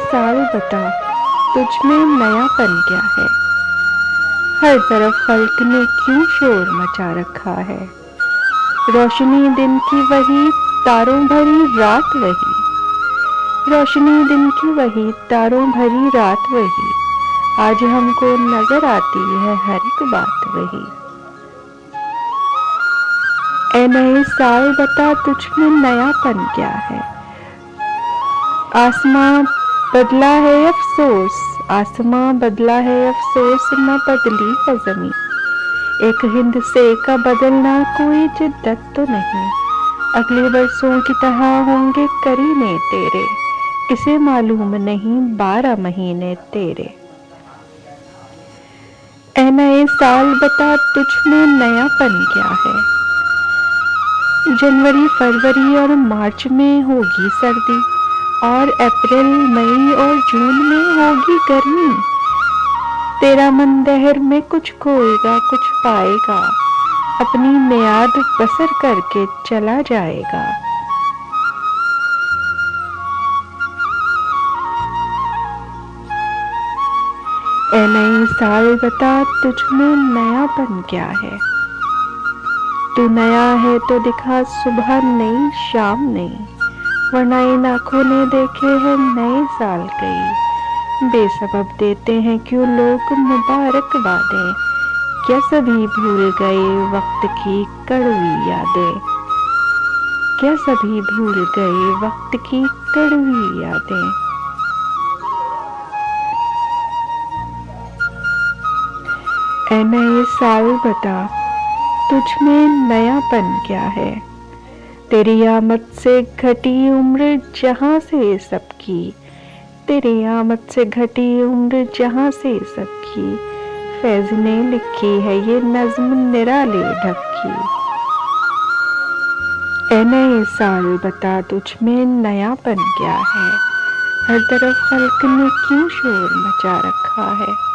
साल बता, तुझ में नयापन क्या है। हर तरफ खल्क ने क्यों शोर मचा रखा है। रोशनी दिन की वही, तारों भरी रात वही। रोशनी दिन की वही, तारों भरी रात वही। आज हमको नजर आती है हर एक बात वही। ए नए साल बता, तुझ में नयापन क्या है। आसमां बदला है अफसोस, आसमां बदला है अफसोस, न बदली है ज़मीं। एक हिंद से का बदलना कोई जिद्दत तो नहीं। अगले बरसों की तरह होंगे करीने तेरे, किसे मालूम नहीं 12 महीने तेरे। ए नए साल बता, तुझ में नयापन क्या है। जनवरी फरवरी और मार्च में होगी सर्दी, और अप्रैल मई और जून में होगी गर्मी। तेरा मन दहर में कुछ खोएगा कुछ पाएगा, अपनी मियाद बसर करके चला जाएगा। ए नए साल बता, तुझ में नयापन क्या है। तू नया है तो दिखा सुबह नहीं शाम नहीं, वरना इन आँखों ने देखे हैं नए साल कई। बेसबब देते हैं क्यों लोग मुबारकबादें, क्या सभी भूल गए वक्त की कड़वी यादें। क्या सभी भूल गए वक्त की कड़वी यादें। ए नए साल बता, तुझ में नयापन क्या है। तेरी आमद से घटी उम्र जहां से सबकी, तेरी आमद से घटी उम्र जहां से सबकी। फैज ने लिखी है ये नज्म निराले ढकी। ए नए साल बता, तुझ में नयापन क्या है। हर तरफ खल्क ने क्यों शोर मचा रखा है।